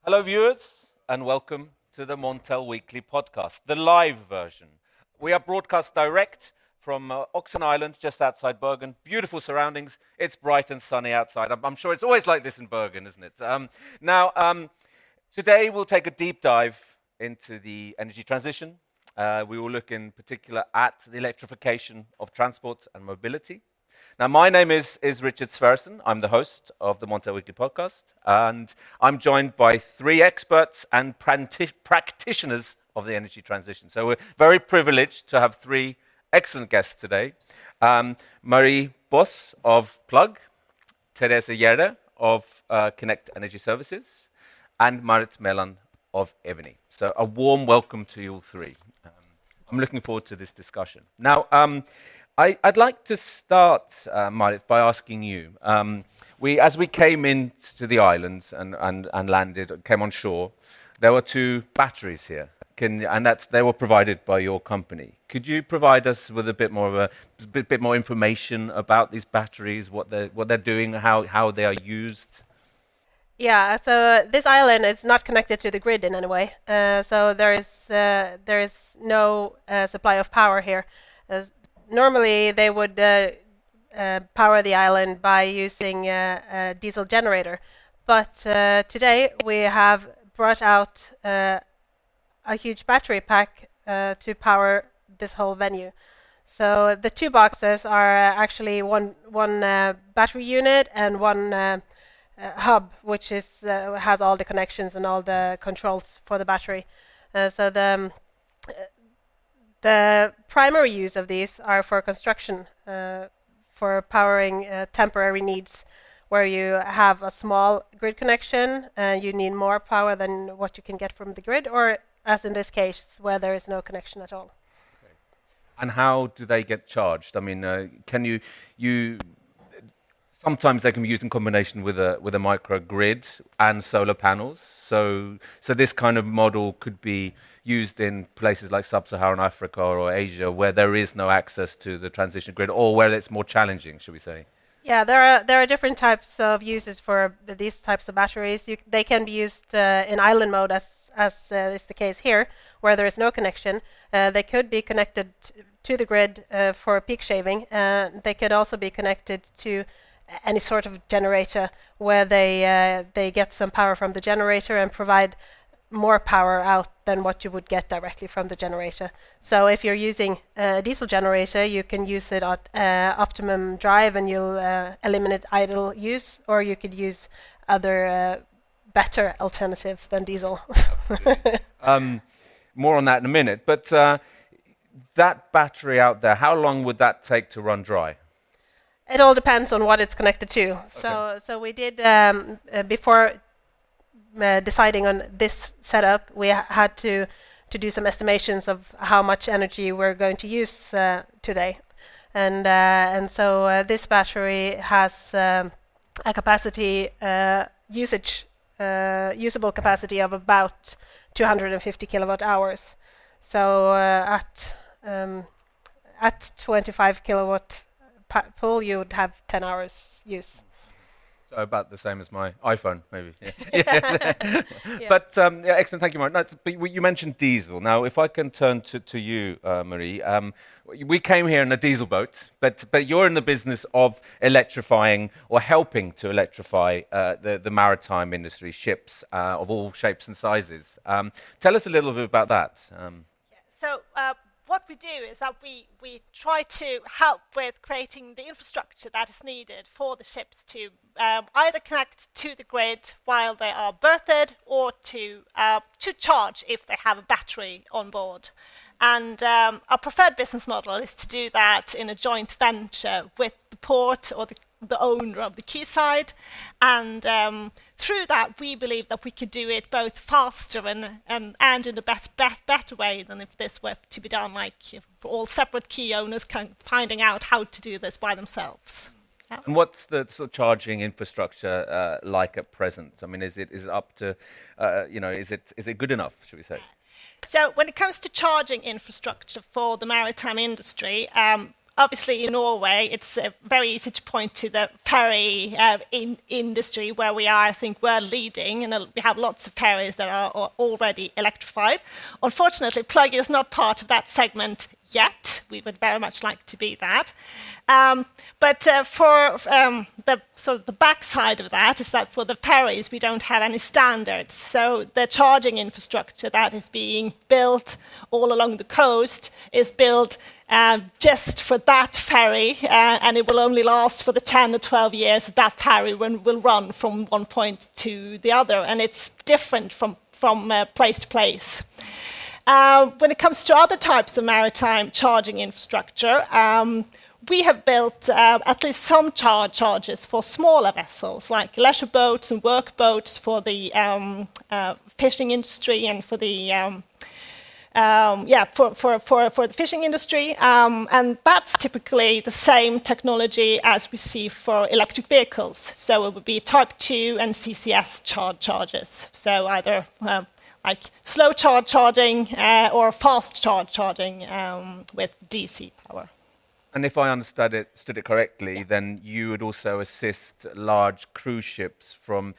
Hello, viewers, and welcome to the Montel Weekly Podcast, the live version. We are broadcast direct from Oxen Island, just outside Bergen. Beautiful surroundings. It's bright and sunny outside. I'm sure it's always like this in Bergen, isn't it? Today we'll take a deep dive into the energy transition. We will look in particular at the electrification of transport and mobility. Now, my name is Richard Sverrisson. I'm the host of the Montel Weekly Podcast, and I'm joined by three experts and practitioners of the energy transition. So we're very privileged to have three excellent guests today. Marit of Plug, Therese Gjerde of Kinect Energy Services, and Marit Meland of Eviny. So a warm welcome to you all three. I'm looking forward to this discussion. Now, I'd like to start, Marit, by asking you. As we came into the islands and landed, came on shore, there were two batteries here, they were provided by your company. Could you provide us with a bit more information about these batteries, what they're doing, how they are used? Yeah, so this island is not connected to the grid in any way. So there is no supply of power here. Normally, they would power the island by using a diesel generator. But today, we have brought out a huge battery pack to power this whole venue. So the two boxes are actually one battery unit and one hub, which has all the connections and all the controls for the battery. So the primary use of these are for construction, for powering temporary needs, where you have a small grid connection and you need more power than what you can get from the grid, or as in this case, where there is no connection at all. Okay. And how do they get charged? I mean, can you sometimes they can be used in combination with a microgrid and solar panels. So this kind of model could be used in places like sub-Saharan Africa or Asia, where there is no access to the transition grid, or where it's more challenging, should we say? Yeah, there are different types of uses for these types of batteries. They can be used in island mode, as is the case here, where there is no connection. They could be connected to the grid for peak shaving. They could also be connected to any sort of generator, where they get some power from the generator and provide more power out than what you would get directly from the generator. So if you're using a diesel generator, you can use it at optimum drive and you'll eliminate idle use, or you could use other better alternatives than diesel. More on that in a minute, but that battery out there, how long would that take to run dry? It all depends on what it's connected to. Okay. So we did, before deciding on this setup, we had to do some estimations of how much energy we're going to use today. And so this battery has a capacity, usable capacity of about 250 kilowatt hours. So at 25 kilowatt pull, you would have 10 hours use. So about the same as my iPhone, maybe. Yeah. But excellent, thank you, Marit. But you mentioned diesel. Now, if I can turn to you, Marie. We came here in a diesel boat, but you're in the business of electrifying or helping to electrify the maritime industry, ships of all shapes and sizes. Tell us a little bit about that. What we do is that we try to help with creating the infrastructure that is needed for the ships to either connect to the grid while they are berthed, or to charge if they have a battery on board. And our preferred business model is to do that in a joint venture with the port or the owner of the quayside, and through that we believe that we could do it both faster and in a better way than if this were to be done like for all separate quay owners finding out how to do this by themselves. Yeah. And what's the sort of charging infrastructure like at present? I mean, is it up to is it good enough, should we say? So when it comes to charging infrastructure for the maritime industry, obviously in Norway, it's very easy to point to the ferry industry where we are, I think, world leading, and we have lots of ferries that are already electrified. Unfortunately, plug is not part of that segment yet. We would very much like to be that. But for the backside of that is that for the ferries, we don't have any standards. So the charging infrastructure that is being built all along the coast is built just for that ferry, and it will only last for the 10 or 12 years that ferry will run from one point to the other, and it's different from place to place. When it comes to other types of maritime charging infrastructure, we have built at least some chargers for smaller vessels, like leisure boats and work boats for the fishing industry and for the for the fishing industry, and that's typically the same technology as we see for electric vehicles. So it would be Type 2 and CCS chargers. So either like slow charging or fast charging with DC power. And if I understood it correctly, then you would also assist large cruise ships from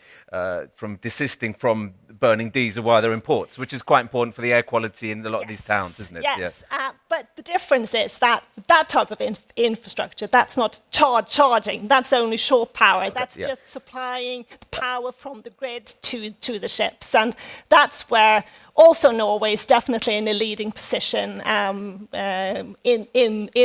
desisting from burning diesel while they're in ports, which is quite important for the air quality in a lot of these towns, isn't it? Yes, but the difference is that type of infrastructure, that's not charging, that's only shore power. Okay, that's just supplying the power from the grid to the ships. And that's where also Norway is definitely in a leading position in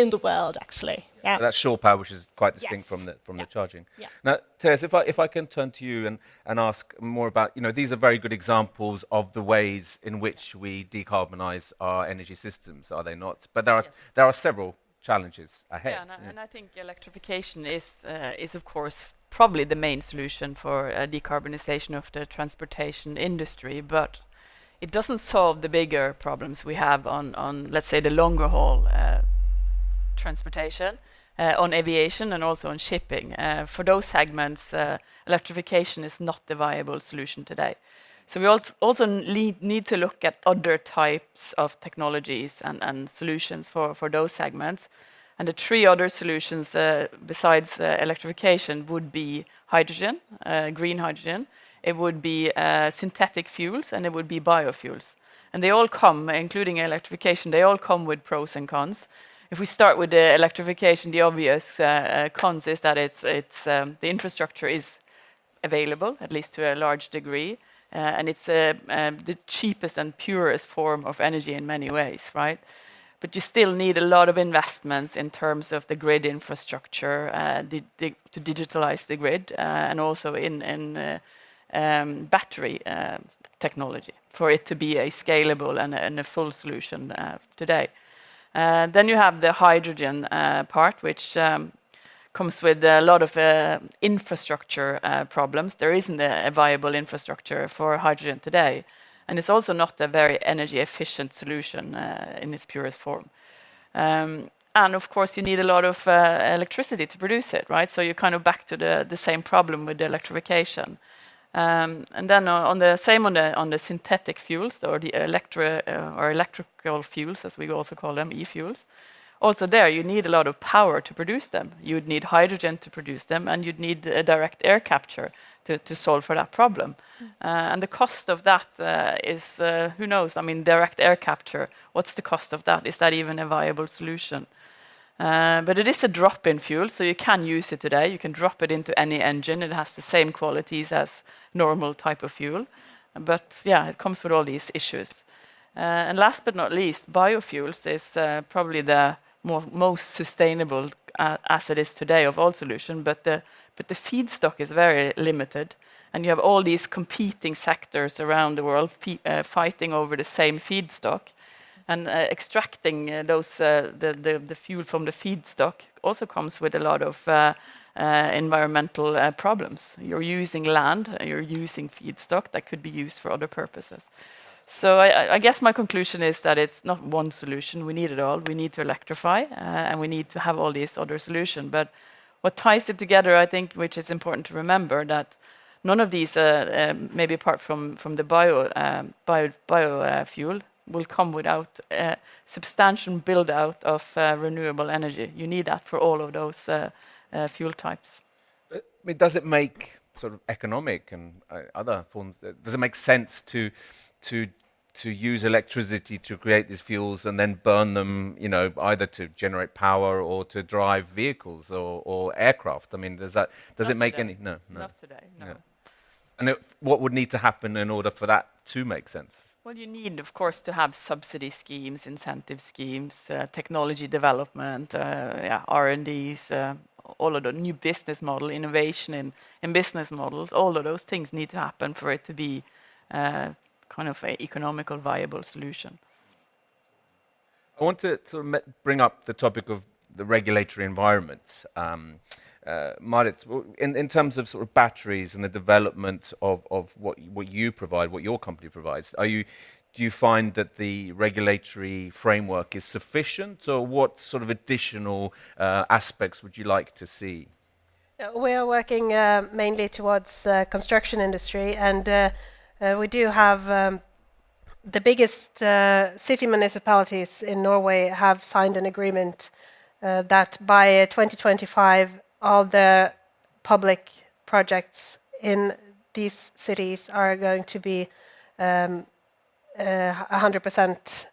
the world, actually. Yeah. So that's shore power, which is quite distinct from the charging. Yeah. Now, Therese, if I can turn to you and ask more about, these are very good examples of the ways in which we decarbonize our energy systems, are they not? But there are several challenges ahead. Yeah, and I think electrification is of course probably the main solution for decarbonization of the transportation industry, but it doesn't solve the bigger problems we have on let's say, the longer haul transportation, on aviation and also on shipping. For those segments, electrification is not the viable solution today. So we also need to look at other types of technologies and solutions for those segments. And the three other solutions besides electrification would be hydrogen, green hydrogen, it would be synthetic fuels, and it would be biofuels. And they all come, including electrification, they all come with pros and cons. If we start with the electrification, the obvious cons is that the infrastructure is available, at least to a large degree, and it's the cheapest and purest form of energy in many ways, right? But you still need a lot of investments in terms of the grid infrastructure to digitalize the grid, and also in battery technology for it to be a scalable and a full solution today. Then you have the hydrogen part, which comes with a lot of infrastructure problems. There isn't a viable infrastructure for hydrogen today. And it's also not a very energy efficient solution in its purest form. And of course, you need a lot of electricity to produce it, right? So you're kind of back to the same problem with the electrification. And then on the synthetic fuels, or the electrical fuels, as we also call them, e-fuels. Also there, you need a lot of power to produce them. You would need hydrogen to produce them, and you'd need direct air capture to solve for that problem. And the cost of that is, who knows? I mean, direct air capture, what's the cost of that? Is that even a viable solution? But it is a drop-in fuel, so you can use it today. You can drop it into any engine. It has the same qualities as normal type of fuel. But yeah, it comes with all these issues. And last but not least, biofuels is probably the most sustainable as it is today of all solutions. But the feedstock is very limited. And you have all these competing sectors around the world fighting over the same feedstock. And extracting the fuel from the feedstock also comes with a lot of environmental problems. You're using land, you're using feedstock that could be used for other purposes. So I guess my conclusion is that it's not one solution. We need it all. We need to electrify, and we need to have all these other solutions. But what ties it together, I think, which is important to remember, that none of these, maybe apart from the biofuel, will come without a substantial build-out of renewable energy. You need that for all of those fuel types. I mean, does it make sort of economic and other forms? Does it make sense to use electricity to create these fuels and then burn them, you know, either to generate power or to drive vehicles or aircraft? I mean, does it make today. any? No. Not today. No. Yeah. And what would need to happen in order for that to make sense? Well, you need, of course, to have subsidy schemes, incentive schemes, technology development, R&Ds, all of the new business model, innovation in business models. All of those things need to happen for it to be kind of an economical, viable solution. I want to sort of bring up the topic of the regulatory environment. Marit, in terms of sort of batteries and the development of what you provide, what your company provides, do you find that the regulatory framework is sufficient, or what sort of additional aspects would you like to see? We are working mainly towards construction industry, and we do have the biggest city municipalities in Norway have signed an agreement that by 2025 all the public projects in these cities are going to be 100%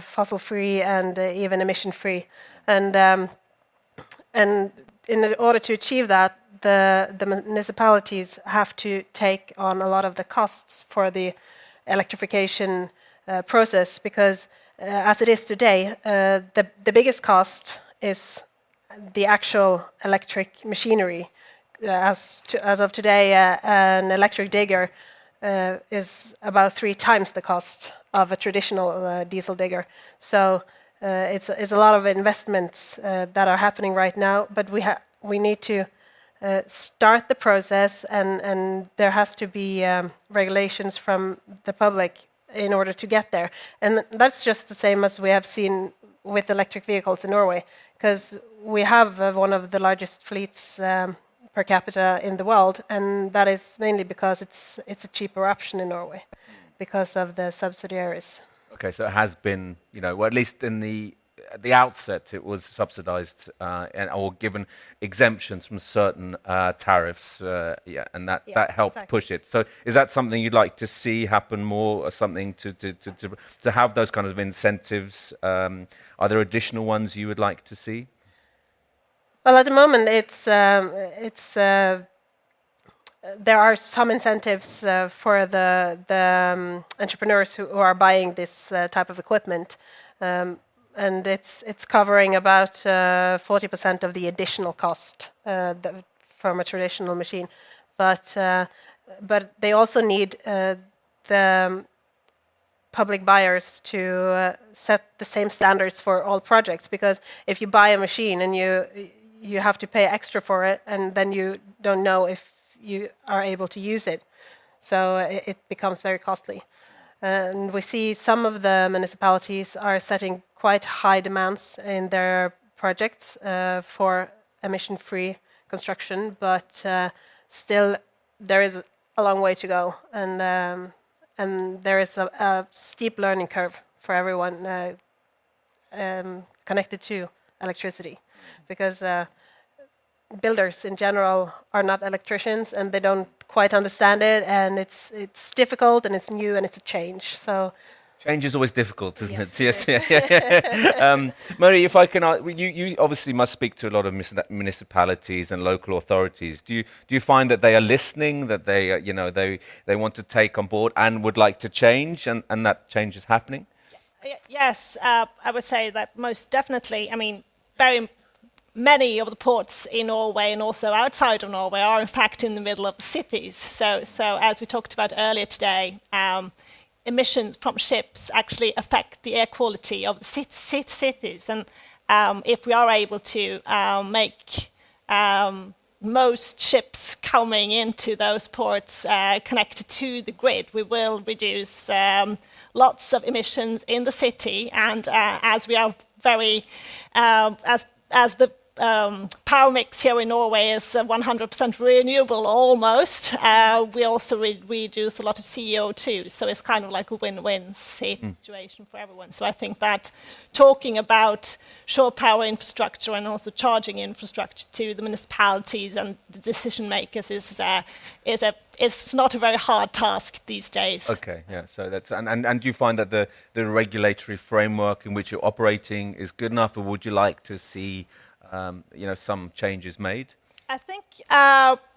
fossil-free and even emission-free. And in order to achieve that, the municipalities have to take on a lot of the costs for the electrification process, because as it is today, the biggest cost is the actual electric machinery. As of today, an electric digger is about 3 times the cost of a traditional diesel digger. So it's a lot of investments that are happening right now, but we need to start the process, and there has to be regulations from the public in order to get there. And that's just the same as we have seen with electric vehicles in Norway, because we have one of the largest fleets per capita in the world, and that is mainly because it's a cheaper option in Norway because of the subsidiaries. Okay, so it has been, you know, well, at least at the outset, it was subsidized or given exemptions from certain tariffs, and that helped push it. So is that something you'd like to see happen more, or something to have those kind of incentives? Are there additional ones you would like to see? Well, at the moment, there are some incentives for the entrepreneurs who are buying this type of equipment. And it's covering about 40% of the additional cost from a traditional machine, but they also need the public buyers to set the same standards for all projects, because if you buy a machine and you have to pay extra for it, and then you don't know if you are able to use it, so it becomes very costly. And we see some of the municipalities are setting quite high demands in their projects for emission-free construction, but still there is a long way to go, and there is a steep learning curve for everyone connected to electricity, because builders in general are not electricians, and they don't quite understand it, and it's difficult, and it's new, and it's a change. So change is always difficult, isn't it? Yes. Marit, if I can, you obviously must speak to a lot of municipalities and local authorities. Do you find that they are listening, that they want to take on board and would like to change, and that change is happening? Yes, I would say that most definitely. I mean, very many of the ports in Norway and also outside of Norway are in fact in the middle of the cities. So as we talked about earlier today, emissions from ships actually affect the air quality of the cities. And if we are able to make most ships coming into those ports connected to the grid, we will reduce lots of emissions in the city. And as we are very, as the power mix here in Norway is 100% renewable almost. We also reduce a lot of CO2, so it's kind of like a win-win situation for everyone. So I think that talking about shore power infrastructure and also charging infrastructure to the municipalities and the decision makers is not a very hard task these days. Okay, yeah. So that's and do you find that the regulatory framework in which you're operating is good enough, or would you like to see some changes made? I think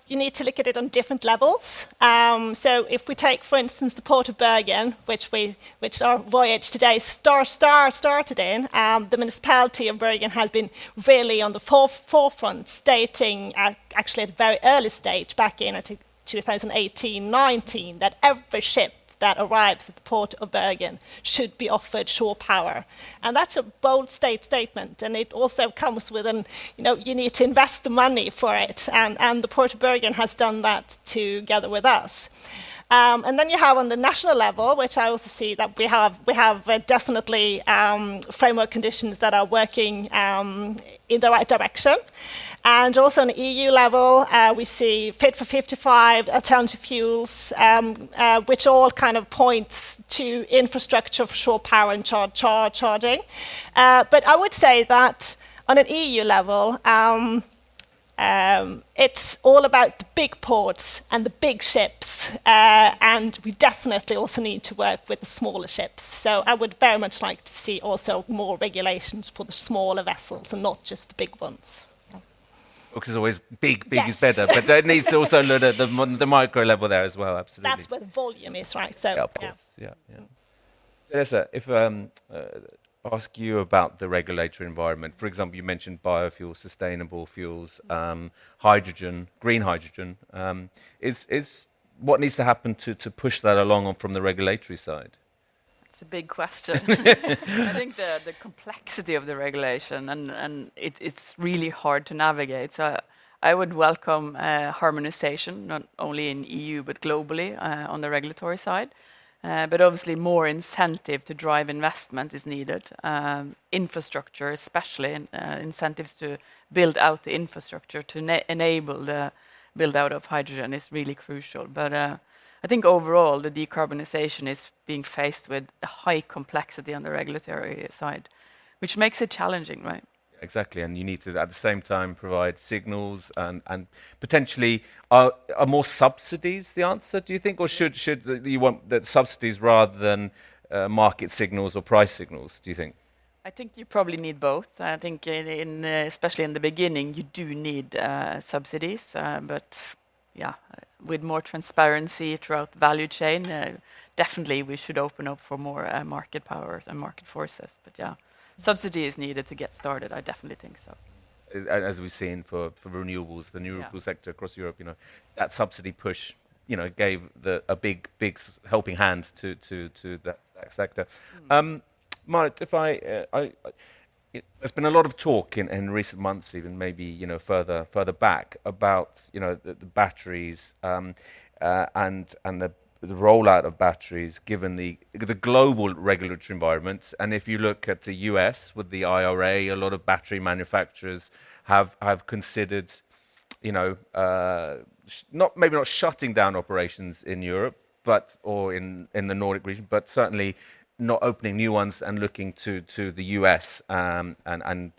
you need to look at it on different levels. So if we take, for instance, the port of Bergen, which our voyage today started in, the municipality of Bergen has been really on the forefront, stating actually at a very early stage, back in 2018-19, that every ship that arrives at the port of Bergen should be offered shore power. And that's a bold statement, and it also comes with you need to invest the money for it, and the port of Bergen has done that together with us. And then you have on the national level, which I also see that we have definitely framework conditions that are working in the right direction. And also on the EU level, we see Fit for 55, alternative fuels, which all kind of points to infrastructure for shore power and charging. But I would say that on an EU level, it's all about the big ports and the big ships, and we definitely also need to work with the smaller ships. So I would very much like to see also more regulations for the smaller vessels and not just the big ones. Because always big Yes. is better, but it needs to also look at the micro level there as well. Absolutely. That's where the volume is, right? So Yeah, of course. Yeah. Therese, if ask you about the regulatory environment. For example, you mentioned biofuels, sustainable fuels, hydrogen, green hydrogen. Is what needs to happen to push that along from the regulatory side? It's a big question. I think the complexity of the regulation and it's really hard to navigate. So I would welcome harmonization, not only in EU but globally on the regulatory side. But obviously more incentive to drive investment is needed. Infrastructure, especially incentives to build out the infrastructure to enable the build out of hydrogen is really crucial. But I think overall the decarbonization is being faced with a high complexity on the regulatory side, which makes it challenging, right? Exactly, and you need to at the same time provide signals and potentially are more subsidies the answer, do you think, or should you want the subsidies rather than market signals or price signals, do you think? I think you probably need both. I think especially in the beginning you do need subsidies, but yeah, with more transparency throughout the value chain, definitely we should open up for more market power and market forces. But yeah, subsidy is needed to get started. I definitely think so. As we've seen for renewables, the renewable sector across Europe, that subsidy push, gave a big helping hand to that sector. Marit, there's been a lot of talk in recent months, even maybe further back, about the batteries and the rollout of batteries, given the global regulatory environment. And if you look at the US with the IRA, a lot of battery manufacturers have considered, not shutting down operations in Europe, or in the Nordic region, but certainly not opening new ones and looking to the US and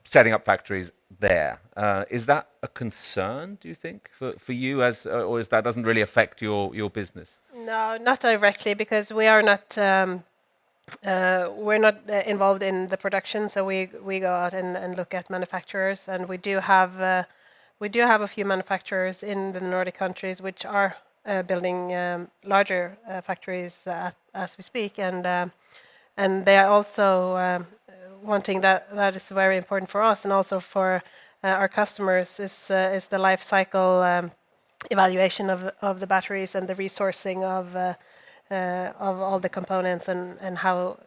setting up factories there. Is that a concern, do you think, for you, or is that doesn't really affect your business? No, not directly, because we are not we're not involved in the production. So we go out and look at manufacturers, and we do have a few manufacturers in the Nordic countries which are building larger factories as we speak, and they are also wanting that is very important for us and also for our customers is the life cycle evaluation of the batteries and the resourcing of all the components and how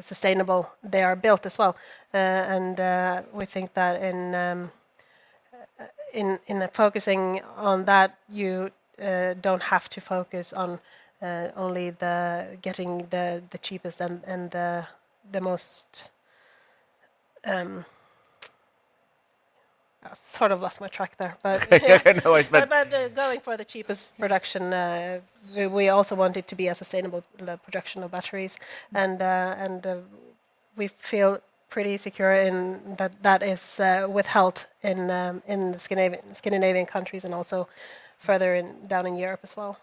sustainable they are built as well. And we think that in focusing on that, you don't have to focus on only getting the cheapest and the most I sort of lost my track there, but No worries, but going for the cheapest production, we also want it to be a sustainable production of batteries, and we feel pretty secure in that is withheld in the Scandinavian countries and also further down in Europe as well.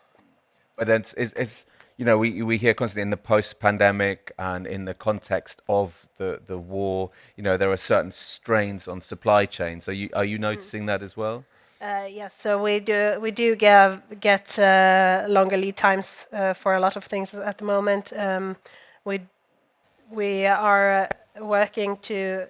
But then it's we hear constantly in the post-pandemic and in the context of the war, there are certain strains on supply chains. Are you noticing that as well? Yes, so we do get longer lead times for a lot of things at the moment. We are working to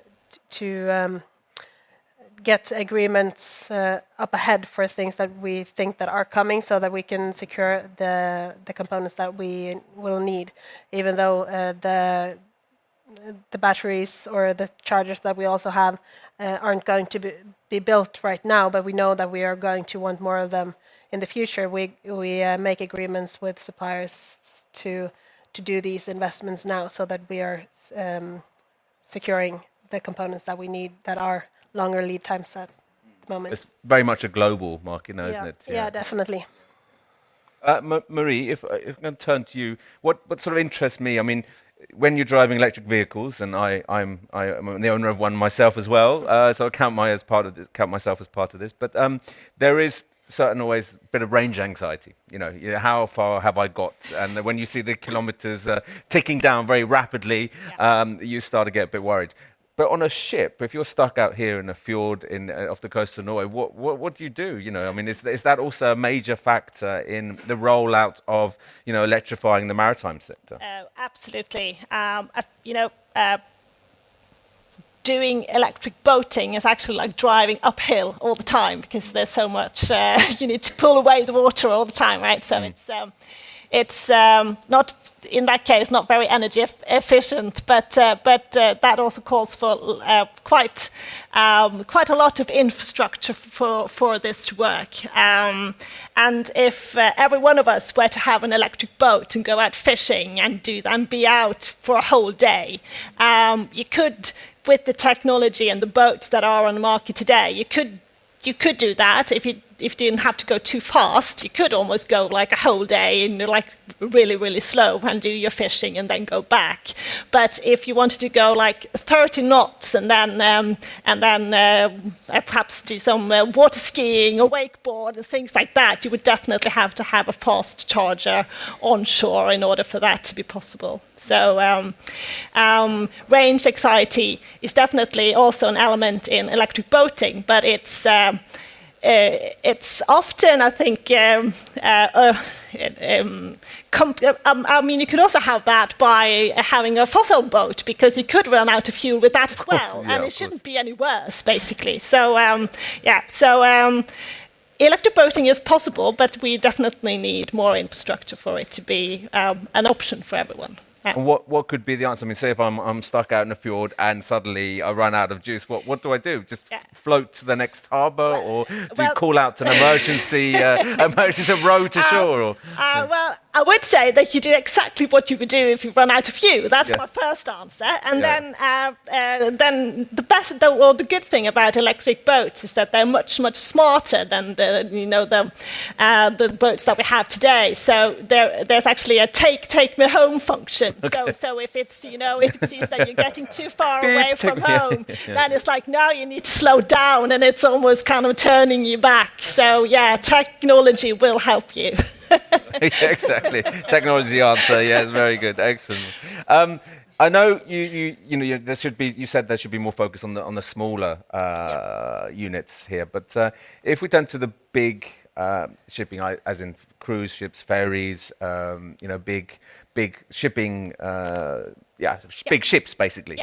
get agreements up ahead for things that we think that are coming, so that we can secure the components that we will need, even though the batteries or the chargers that we also have aren't going to be built right now, but we know that we are going to want more of them in the future. We make agreements with suppliers to do these investments now, so that we are securing the components that we need that are longer lead times at the moment. It's very much a global market now, isn't it? Yeah, definitely. Marie, if I'm going to turn to you, what sort of interests me, I mean, when you're driving electric vehicles, and I'm the owner of one myself as well, so I count myself as part of this, but there is certain always a bit of range anxiety. How far have I got? And when you see the kilometers ticking down very rapidly, you start to get a bit worried. But on a ship, if you're stuck out here in a fjord off the coast of Norway, what do you do? I mean, is that also a major factor in the rollout of electrifying the maritime sector? Absolutely. Doing electric boating is actually like driving uphill all the time, because there's so much you need to pull away the water all the time, right? So it's not, in that case, not very energy efficient, but that also calls for quite a lot of infrastructure for this to work. And if every one of us were to have an electric boat and go out fishing and be out for a whole day, you could, with the technology and the boats that are on the market today, you could do that if you didn't have to go too fast. You could almost go like a whole day and like really, really slow and do your fishing and then go back. But if you wanted to go like 30 knots and then perhaps do some water skiing or wakeboard and things like that, you would definitely have to have a fast charger onshore in order for that to be possible. So range anxiety is definitely also an element in electric boating, but it's often, I think, I mean, you could also have that by having a fossil boat, because you could run out of fuel with that as well, and it shouldn't be any worse, basically. So, electric boating is possible, but we definitely need more infrastructure for it to be an option for everyone. And what could be the answer? I mean, say if I'm stuck out in a fjord and suddenly I run out of juice, what do I do? Just float to the next harbour, or do you call out an emergency row to shore? Or, well, I would say that you do exactly what you would do if you run out of fuel. That's my first answer. And then the good thing about electric boats is that they're much, much smarter than the boats that we have today. So there's actually a take me home function. So if it sees that you're getting too far away from home, then it's like, no, you need to slow down, and it's almost kind of turning you back. So technology will help you. Exactly. Technology answer. Yeah, it's very good. Excellent. I know there should be. You said there should be more focus on the smaller units here, but if we turn to the big shipping, as in cruise ships, ferries, big shipping, big ships, basically.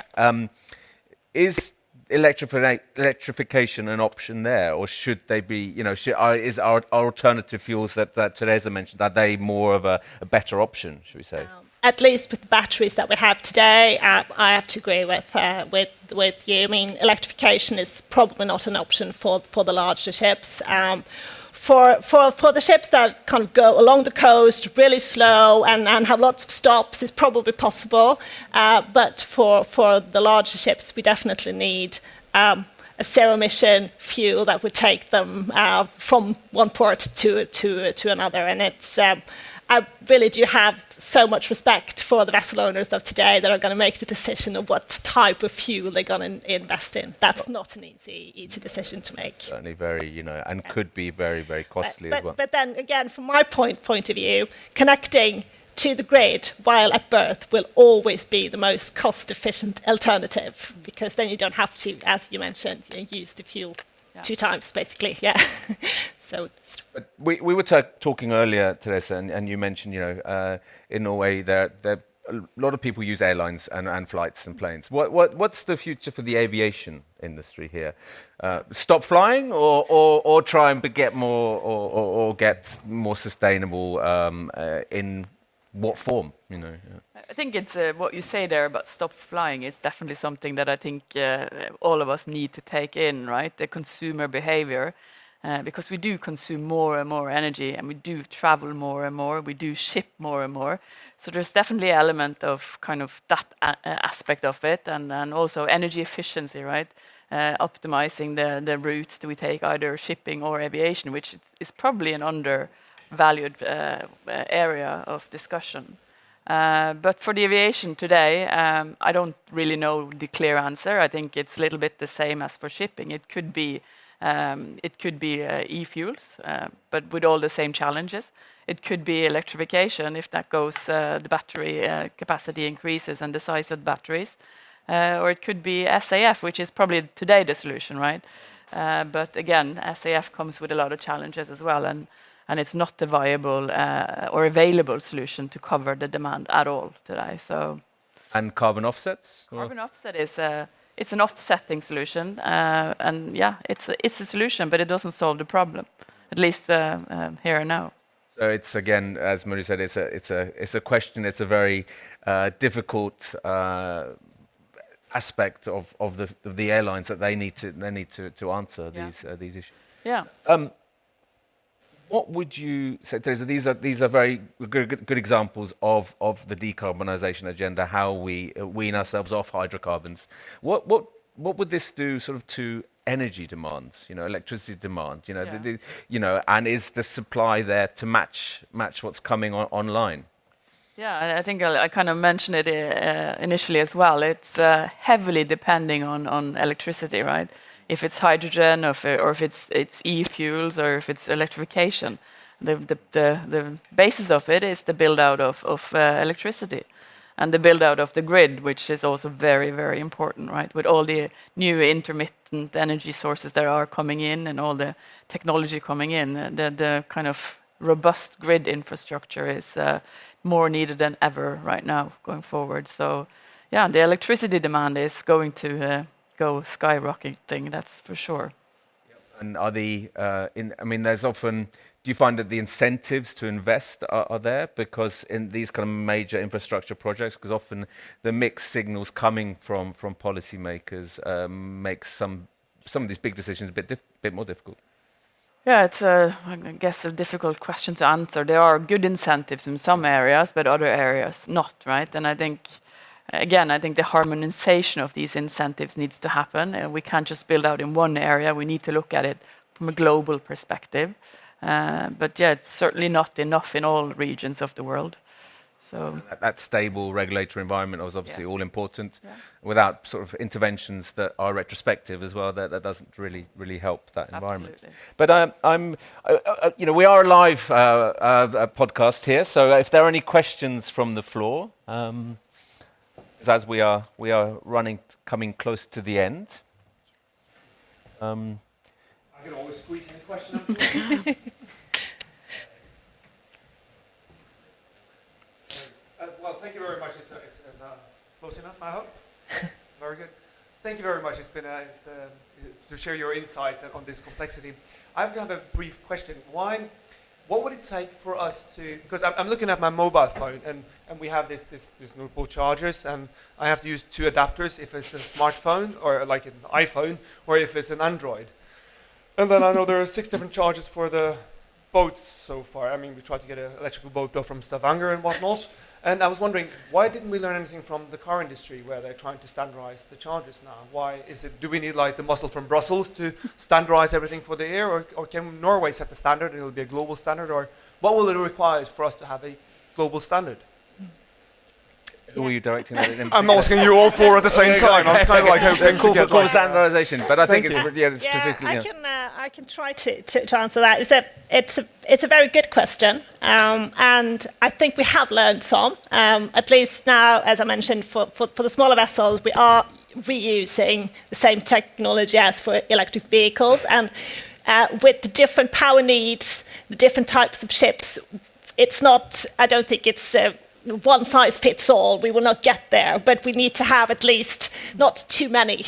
Is electrification an option there, or should they be? Is our alternative fuels that Therese mentioned, are they more of a better option? Should we say? At least with the batteries that we have today, I have to agree with you. I mean, electrification is probably not an option for the larger ships. For the ships that kind of go along the coast really slow and have lots of stops, it's probably possible. But for the larger ships, we definitely need a zero-emission fuel that would take them from one port to another. And it's I really do have so much respect for the vessel owners of today that are going to make the decision of what type of fuel they're going to invest in. That's not an easy decision to make. Certainly very, and could be very, very costly as well. But then again, from my point of view, connecting to the grid while at berth will always be the most cost-efficient alternative, because then you don't have to, as you mentioned, use the fuel 2 times, basically. Yeah. So. But we were talking earlier, Therese, and you mentioned, in Norway there a lot of people use airlines and flights and planes. What's the future for the aviation industry here? Stop flying, or try and get more, or get more sustainable in what form? I think it's what you say there about stop flying is definitely something that I think all of us need to take in, right? The consumer behavior. Because we do consume more and more energy, and we do travel more and more, we do ship more and more. So there's definitely an element of kind of that aspect of it, and also energy efficiency, right? Optimizing the routes that we take, either shipping or aviation, which is probably an undervalued area of discussion. But for the aviation today, I don't really know the clear answer. I think it's a little bit the same as for shipping. It could be e-fuels, but with all the same challenges. It could be electrification if that goes, the battery capacity increases and the size of the batteries. Or it could be SAF, which is probably today the solution, right? But again, SAF comes with a lot of challenges as well, and it's not a viable or available solution to cover the demand at all today. So. And carbon offsets? Carbon offset is it's an offsetting solution, and it's a solution, but it doesn't solve the problem, at least here and now. So it's, again, as Marit said, it's a question. It's a very difficult aspect of the airlines that they need to answer these issues. Yeah. What would you say, Therese? These are very good examples of the decarbonisation agenda. How we wean ourselves off hydrocarbons. What would this do, sort of, to energy demands? Electricity demand. And is the supply there to match what's coming online? Yeah, I think I kind of mentioned it initially as well. It's heavily depending on electricity, right? If it's hydrogen, or if it's e-fuels, or if it's electrification, the basis of it is the build out of electricity, and the build out of the grid, which is also very, very important, right? With all the new intermittent energy sources that are coming in, and all the technology coming in, the kind of robust grid infrastructure is more needed than ever right now going forward. So, yeah, the electricity demand is going to go skyrocketing, that's for sure. And are there's often, do you find that the incentives to invest are there? Because in these kind of major infrastructure projects, because often the mixed signals coming from policymakers makes some of these big decisions a bit more difficult. Yeah, it's I guess a difficult question to answer. There are good incentives in some areas, but other areas not, right? And I think the harmonization of these incentives needs to happen. We can't just build out in one area. We need to look at it from a global perspective. But yeah, it's certainly not enough in all regions of the world. So that stable regulatory environment was obviously all important. Yeah. Without sort of interventions that are retrospective as well, that doesn't really help that environment. Absolutely. But we are a live podcast here, so if there are any questions from the floor. As we are coming close to the end. I can always squeeze in a question. Well, thank you very much. It's close enough, I hope. Very good. Thank you very much. It's been to share your insights on this complexity. I have a brief question. What would it take for us to, because I'm looking at my mobile phone, and we have this Mobil chargers, and I have to use 2 adapters if it's a smartphone, or like an iPhone, or if it's an Android. And then I know there are 6 different chargers for the boats so far. I mean, we tried to get an electrical boat built from Stavanger and whatnot. And I was wondering, why didn't we learn anything from the car industry where they're trying to standardize the chargers now? Why is it, do we need like the muscle from Brussels to standardize everything for the air? Or can Norway set the standard and it'll be a global standard? Or what will it require for us to have a global standard? Who are you directing that in? I'm asking you all four at the same time. I was kind of like hoping to get like... standardization, but I think it's Yeah, specifically... I can try to answer that. It's a very good question, and I think we have learned some. At least now, as I mentioned, for the smaller vessels, we are reusing the same technology as for electric vehicles, and with the different power needs, the different types of ships, it's not. I don't think it's. One size fits all. We will not get there, but we need to have at least not too many.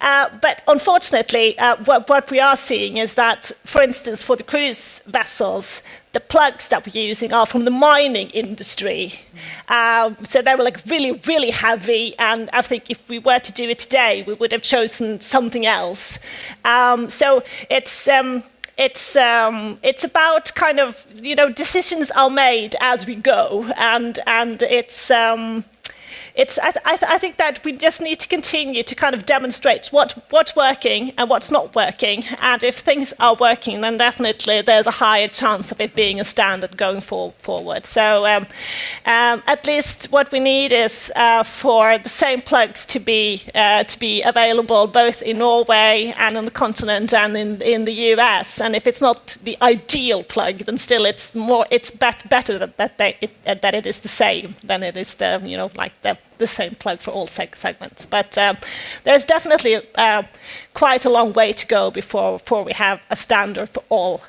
But unfortunately, what we are seeing is that, for instance, for the cruise vessels, the plugs that we're using are from the mining industry. So they were like really, really heavy. And I think if we were to do it today, we would have chosen something else. So it's about kind of, decisions are made as we go, and I think that we just need to continue to kind of demonstrate what's working and what's not working, and if things are working, then definitely there's a higher chance of it being a standard going forward. So at least what we need is for the same plugs to be available both in Norway and on the continent and in the US. And if it's not the ideal plug, then still it's better that it is the same than it is the same plug for all segments. But there's definitely quite a long way to go before we have a standard for all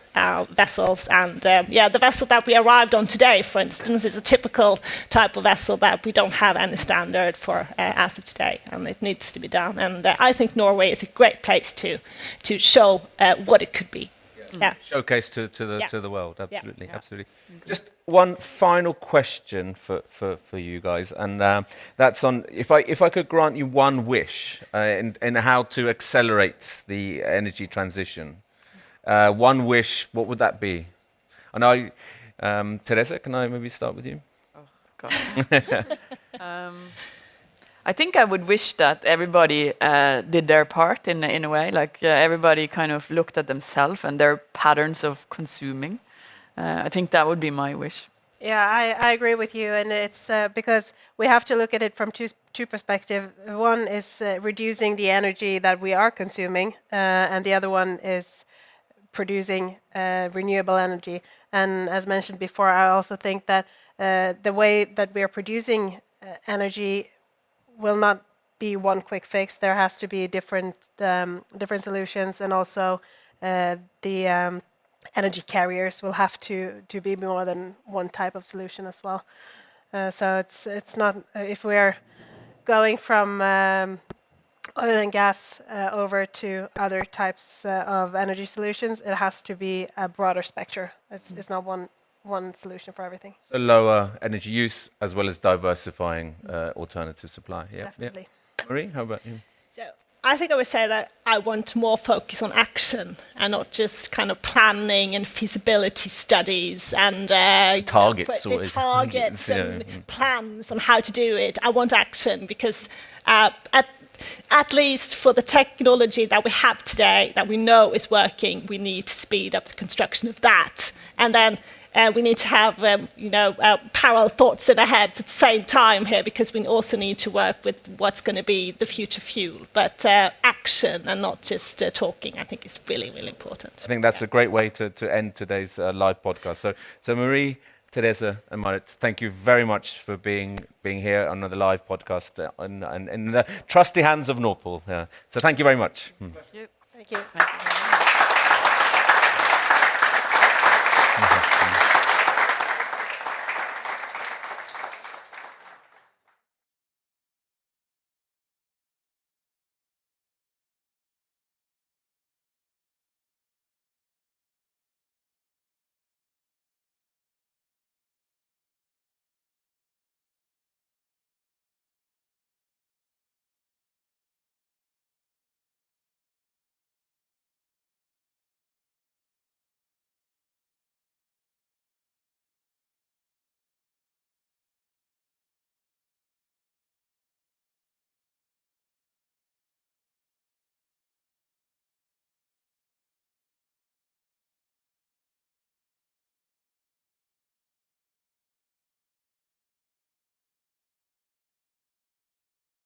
vessels. And the vessel that we arrived on today, for instance, is a typical type of vessel that we don't have any standard for as of today, and it needs to be done. And I think Norway is a great place to show what it could be. Yeah. Showcase to the world. Absolutely, absolutely. Just one final question for you guys, and that's on if I could grant you one wish in how to accelerate the energy transition. One wish, what would that be? I know, Therese, can I maybe start with you? Oh God. I think I would wish that everybody did their part in a way, like everybody kind of looked at themselves and their patterns of consuming. I think that would be my wish. Yeah, I agree with you, and it's because we have to look at it from two perspectives. One is reducing the energy that we are consuming, and the other one is producing renewable energy. And as mentioned before, I also think that the way that we are producing energy will not be one quick fix. There has to be different solutions, and also the energy carriers will have to be more than one type of solution as well. So it's not if we're going from oil and gas over to other types of energy solutions, it has to be a broader spectrum. It's not one solution for everything. So lower energy use as well as diversifying alternative supply. Yeah, Definitely. Yeah. Marie, how about you? So I think I would say that I want more focus on action and not just kind of planning and feasibility studies and targets and plans on how to do it. I want action because at least for the technology that we have today that we know is working, we need to speed up the construction of that. And then we need to have parallel thoughts in our heads at the same time here, because we also need to work with what's going to be the future fuel. But action and not just talking, I think, is really, really important. I think that's a great way to end today's live podcast. So Marie, Therese and Marit, thank you very much for being here on the live podcast in the trusty hands of Norpool. So thank you very much. Thank you.